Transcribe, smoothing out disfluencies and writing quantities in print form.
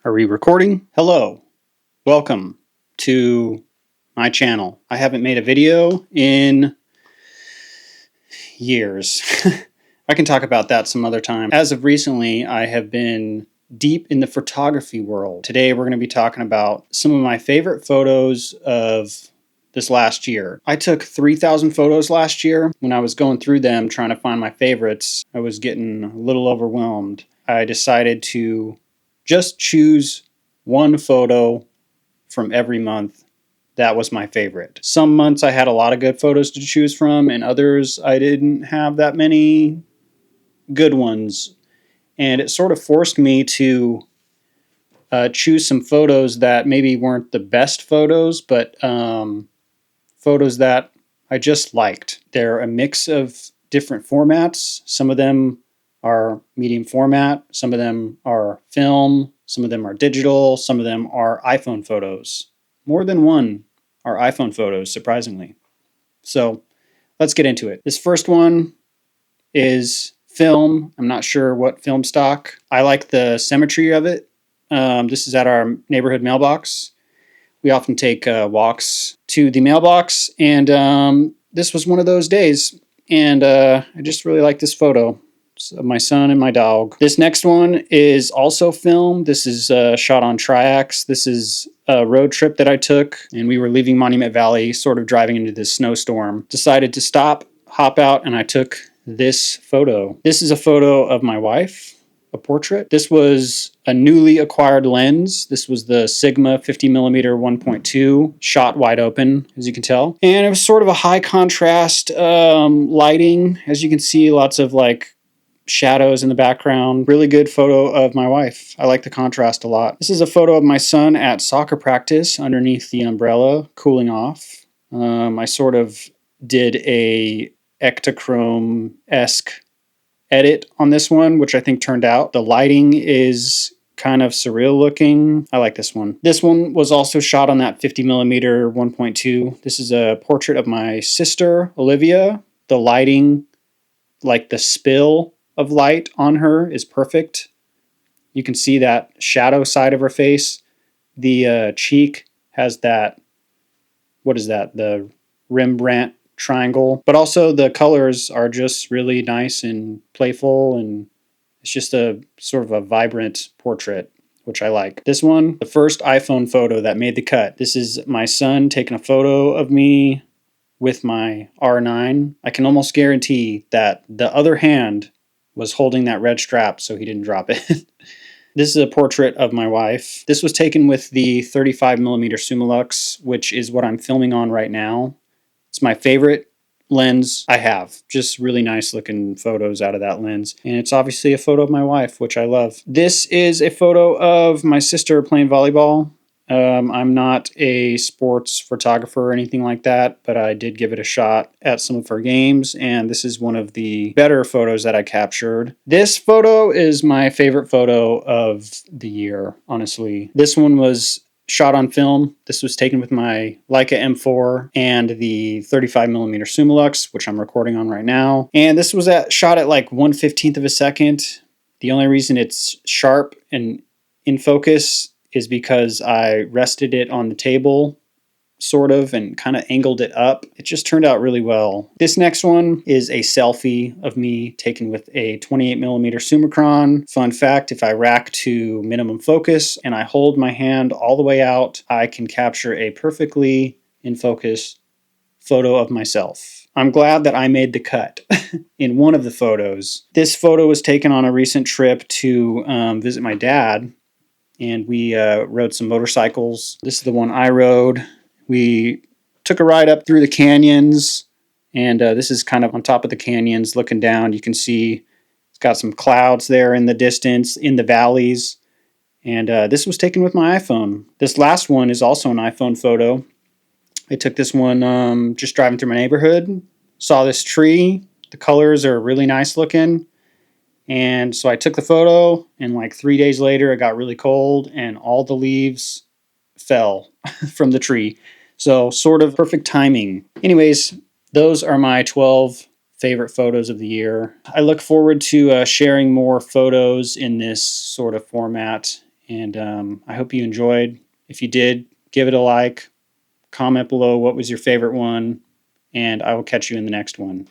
Are we recording? Hello, welcome to my channel. I haven't made a video in years. I can talk about that some other time. As of recently, I have been deep in the photography world. Today we're going to be talking about some of my favorite photos of this last year. I took 3,000 photos last year. When I was going through them trying to find my favorites, I was getting a little overwhelmed. I decided to just choose one photo from every month that was my favorite. Some months I had a lot of good photos to choose from, and others I didn't have that many good ones. And it sort of forced me to choose some photos that maybe weren't the best photos, but photos that I just liked. They're a mix of different formats. Some of them are medium format, some of them are film, some of them are digital, some of them are iPhone photos. More than one are iPhone photos, surprisingly. So let's get into it. This first one is film. I'm not sure what film stock. I like the symmetry of it. This is at our neighborhood mailbox. We often take walks to the mailbox, and this was one of those days. And I just really like this photo. It's of my son and my dog. This next one is also film. This is shot on Triax. This is a road trip that I took, and we were leaving Monument Valley, sort of driving into this snowstorm. Decided to stop, hop out, and I took this photo. This is a photo of my wife, a portrait. This was a newly acquired lens. This was the Sigma 50mm 1.2, shot wide open, as you can tell. And it was sort of a high contrast lighting. As you can see, lots of like shadows in the background. Really good photo of my wife. I like the contrast a lot. This is a photo of my son at soccer practice underneath the umbrella, cooling off. I sort of did a Ektachrome-esque edit on this one, which I think turned out. The lighting is kind of surreal looking. I like this one. This one was also shot on that 50mm 1.2. This is a portrait of my sister, Olivia. The lighting, like the spill of light on her, is perfect. You can see that shadow side of her face. The cheek has that, what is that? The Rembrandt triangle. But also the colors are just really nice and playful, and it's just a sort of a vibrant portrait, which I like. This one, the first iPhone photo that made the cut. This is my son taking a photo of me with my R9. I can almost guarantee that the other hand was holding that red strap so he didn't drop it. This is a portrait of my wife. This was taken with the 35mm Summilux, which is what I'm filming on right now. It's my favorite lens I have. Just really nice looking photos out of that lens. And it's obviously a photo of my wife, which I love. This is a photo of my sister playing volleyball. I'm not a sports photographer or anything like that, but I did give it a shot at some of her games, and this is one of the better photos that I captured. This photo is my favorite photo of the year, honestly. This one was shot on film. This was taken with my Leica M4 and the 35mm Summilux, which I'm recording on right now. And this was shot at like 1/15 of a second. The only reason it's sharp and in focus is because I rested it on the table, sort of, and kind of angled it up. It just turned out really well. This next one is a selfie of me taken with a 28mm Summicron. Fun fact, if I rack to minimum focus and I hold my hand all the way out, I can capture a perfectly in focus photo of myself. I'm glad that I made the cut in one of the photos. This photo was taken on a recent trip to visit my dad, and we rode some motorcycles. This is the one I rode. We took a ride up through the canyons, and this is kind of on top of the canyons looking down. You can see it's got some clouds there in the distance, in the valleys, and this was taken with my iPhone. This last one is also an iPhone photo. I took this one just driving through my neighborhood, saw this tree. The colors are really nice looking. And so I took the photo, and like 3 days later, it got really cold, and all the leaves fell from the tree. So sort of perfect timing. Anyways, those are my 12 favorite photos of the year. I look forward to sharing more photos in this sort of format And I hope you enjoyed. If you did, give it a like, comment below what was your favorite one, and I will catch you in the next one.